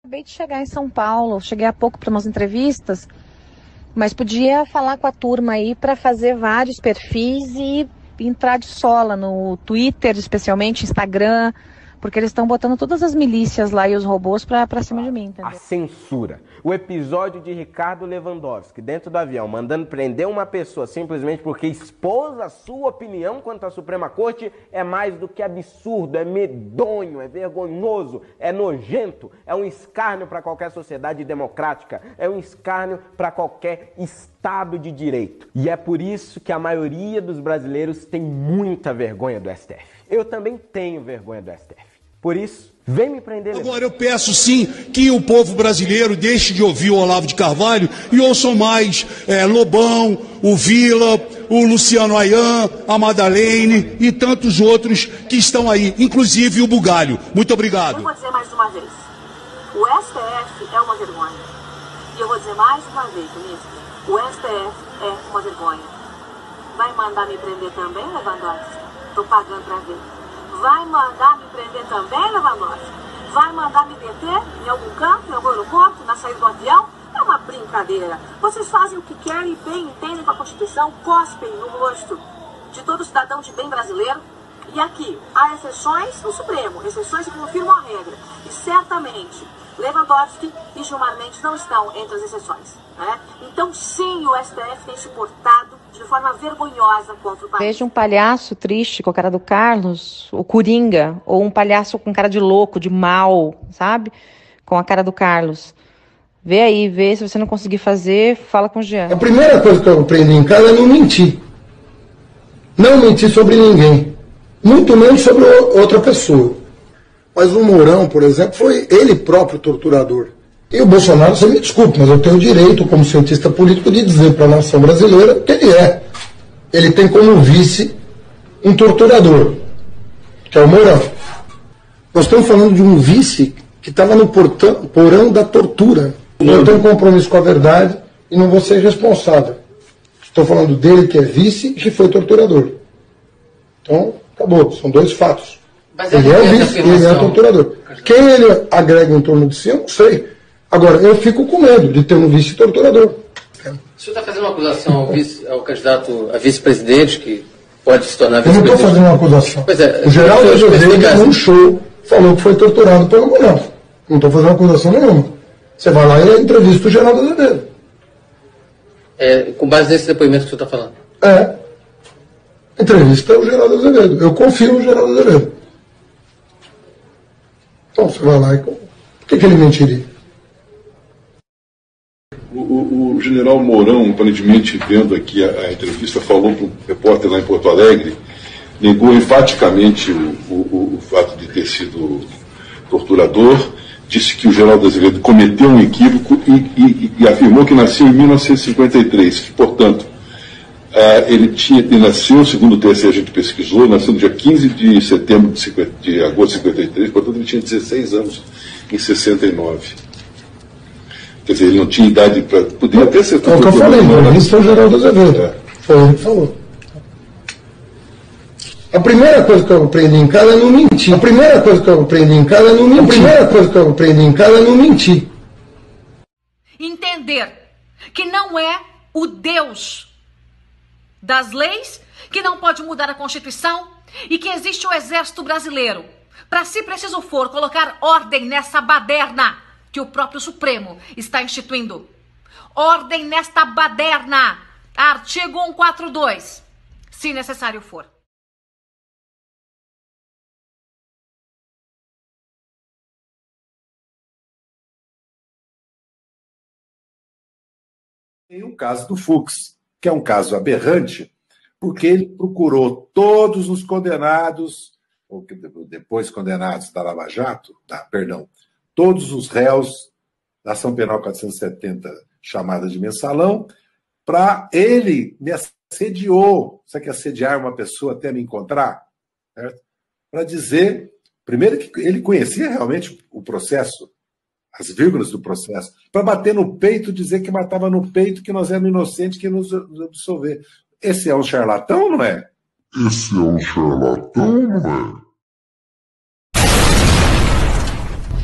Acabei de chegar em São Paulo, cheguei há pouco para umas entrevistas, mas podia falar com a turma aí para fazer vários perfis e entrar de sola no Twitter, especialmente Instagram, porque eles estão botando todas as milícias lá e os robôs pra cima de mim, entendeu? A censura. O episódio de Ricardo Lewandowski dentro do avião, mandando prender uma pessoa simplesmente porque expôs a sua opinião quanto à Suprema Corte, é mais do que absurdo, é medonho, é vergonhoso, é nojento, é um escárnio para qualquer sociedade democrática, é um escárnio para qualquer Estado de Direito. E é por isso que a maioria dos brasileiros tem muita vergonha do STF. Eu também tenho vergonha do STF. Por isso, vem me prender. Agora eu peço sim que o povo brasileiro deixe de ouvir o Olavo de Carvalho e ouçam mais Lobão, o Vila, o Luciano Ayan, a Madalene e tantos outros que estão aí, inclusive o Bugalho. Muito obrigado. Eu vou dizer mais uma vez, o STF é uma vergonha. E eu vou dizer mais uma vez, ministro, o STF é uma vergonha. Vai mandar me prender também, Lewandowski? Estou pagando para ver. Vai mandar me prender também, Lewandowski? Vai mandar me deter em algum canto, em algum aeroporto, na saída do avião? É uma brincadeira. Vocês fazem o que querem, bem entendem com a Constituição, cospem no rosto de todo cidadão de bem brasileiro. E aqui, há exceções no Supremo, exceções que confirmam a regra. E certamente, Lewandowski e Gilmar Mendes não estão entre as exceções. Né? Então, sim, o STF tem se portado de forma vergonhosa contra o país. Veja um palhaço triste com a cara do Carlos, o Coringa, ou um palhaço com cara de louco, de mal, sabe? Com a cara do Carlos. Vê aí, vê, se você não conseguir fazer, fala com o Jean. A primeira coisa que eu aprendi em casa é não mentir. Não mentir sobre ninguém. Muito menos sobre outra pessoa. Mas o Mourão, por exemplo, foi ele próprio torturador. E o Bolsonaro, você me desculpe, mas eu tenho o direito, como cientista político, de dizer para a nação brasileira que ele é. Ele tem como vice um torturador, que é o Mourão. Nós estamos falando de um vice que estava no porão da tortura. Eu tenho um compromisso com a verdade e não vou ser responsável. Estou falando dele que é vice e que foi torturador. Então, acabou. São dois fatos. Mas ele é o vice, ele é o torturador. Quem ele agrega em torno de si, eu não sei. Agora, eu fico com medo de ter um vice-torturador. O senhor está fazendo uma acusação ao candidato a vice-presidente, que pode se tornar vice-presidente? Eu não estou fazendo uma acusação. Pois é, o Geraldo Azevedo, num show, falou que foi torturado pelo Mourão. Não estou fazendo acusação nenhuma. Você vai lá e entrevista o Geraldo Azevedo. Com base nesse depoimento que o senhor está falando? Entrevista o Geraldo Azevedo. Eu confio no Geraldo Azevedo. Então você vai lá e... Por que ele mentiria? O general Mourão, aparentemente, vendo aqui a entrevista, falou para o repórter lá em Porto Alegre, negou enfaticamente o fato de ter sido torturador, disse que o Geraldo Azevedo cometeu um equívoco e afirmou que nasceu em 1953, que, portanto, ele nasceu, segundo o TSE a gente pesquisou, nasceu no dia 15 de setembro de agosto de 53, portanto ele tinha 16 anos em 69. Quer dizer, ele não tinha idade para... Podia até ser... É o que eu falei, isso foi o Geraldo Azevedo. Foi ele que falou. A primeira coisa que eu aprendi em casa é não mentir. A primeira coisa que eu aprendi em casa é não mentir. A primeira coisa que eu aprendi em casa é não mentir. Entender que não é o Deus das leis, que não pode mudar a Constituição e que existe o Exército Brasileiro. Para, se preciso for, colocar ordem nessa baderna que o próprio Supremo está instituindo. Ordem nesta baderna. Artigo 142, se necessário for. Tem o caso do Fux, que é um caso aberrante, porque ele procurou todos os condenados, ou depois condenados da Lava Jato, todos os réus da Ação Penal 470, chamada de mensalão, para ele me assediou. Você quer assediar uma pessoa até me encontrar? Para dizer, primeiro, que ele conhecia realmente o processo, as vírgulas do processo, para bater no peito, dizer que matava no peito, que nós éramos inocentes, que nos absolver. Esse é um charlatão, não é? Esse é um charlatão, não é?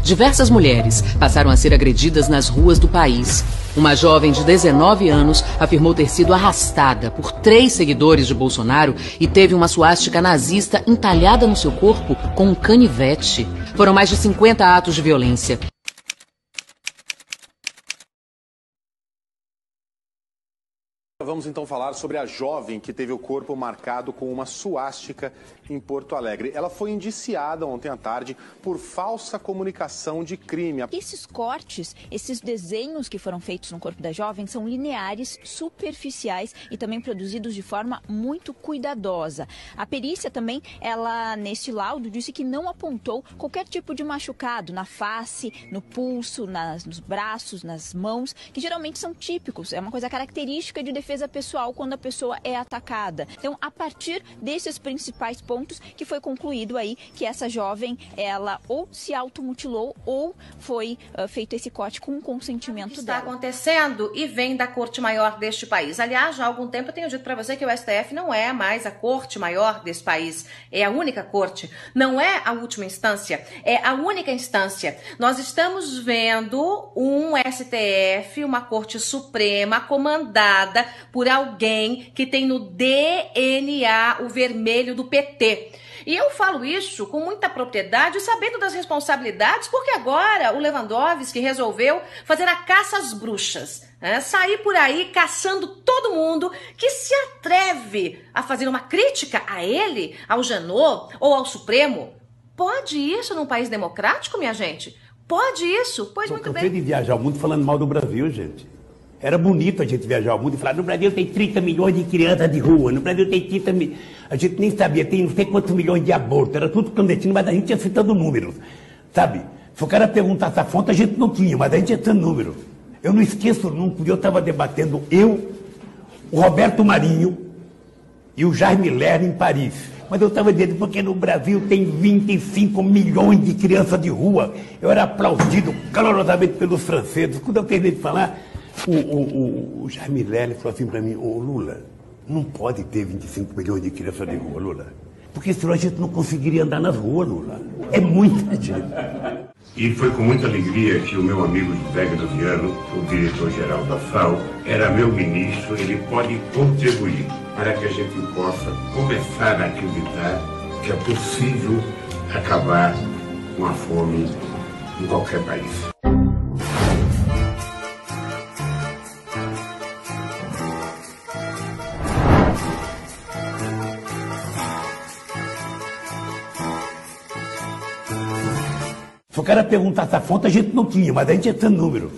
Diversas mulheres passaram a ser agredidas nas ruas do país. Uma jovem de 19 anos afirmou ter sido arrastada por 3 seguidores de Bolsonaro e teve uma suástica nazista entalhada no seu corpo com um canivete. Foram mais de 50 atos de violência. Vamos então falar sobre a jovem que teve o corpo marcado com uma suástica em Porto Alegre. Ela foi indiciada ontem à tarde por falsa comunicação de crime. Esses cortes, esses desenhos que foram feitos no corpo da jovem são lineares, superficiais e também produzidos de forma muito cuidadosa. A perícia também, ela neste laudo disse que não apontou qualquer tipo de machucado na face, no pulso, nos braços, nas mãos, que geralmente são típicos. É uma coisa característica de defesa pessoal quando a pessoa é atacada. Então, a partir desses principais pontos que foi concluído aí que essa jovem, ela ou se automutilou ou foi feito esse corte com o consentimento dela. Está acontecendo e vem da Corte Maior deste país. Aliás, já há algum tempo eu tenho dito para você que o STF não é mais a Corte Maior desse país. É a única corte. Não é a última instância. É a única instância. Nós estamos vendo um STF, uma Corte Suprema comandada por alguém que tem no DNA o vermelho do PT. E eu falo isso com muita propriedade, sabendo das responsabilidades, porque agora o Lewandowski resolveu fazer a caça às bruxas, né? Sair por aí caçando todo mundo que se atreve a fazer uma crítica a ele, ao Janot ou ao Supremo. Pode isso num país democrático, minha gente? Pode isso? Pois muito bem. Eu cansei de viajar o mundo falando mal do Brasil, gente. Era bonito a gente viajar ao mundo e falar, no Brasil tem 30 milhões de crianças de rua, no Brasil tem 30 milhões... A gente nem sabia, tem não sei quantos milhões de abortos, era tudo clandestino, mas a gente ia citando números, sabe? Se o cara perguntasse a fonte, a gente não tinha, mas a gente ia citando números. Eu não esqueço nunca, eu estava debatendo, o Roberto Marinho e o Jaime Lerner em Paris. Mas eu estava dizendo, porque no Brasil tem 25 milhões de crianças de rua. Eu era aplaudido calorosamente pelos franceses. Quando eu terminei de falar... O Jaime Lerner falou assim para mim, ô Lula, não pode ter 25 milhões de crianças de rua, Lula. Porque senão a gente não conseguiria andar nas ruas, Lula. É muita gente. E foi com muita alegria que o meu amigo José Graziano, o diretor-geral da FAO, era meu ministro, ele pode contribuir para que a gente possa começar a acreditar que é possível acabar com a fome em qualquer país. Se o cara perguntasse a fonte, a gente não tinha, mas a gente ia tendo número.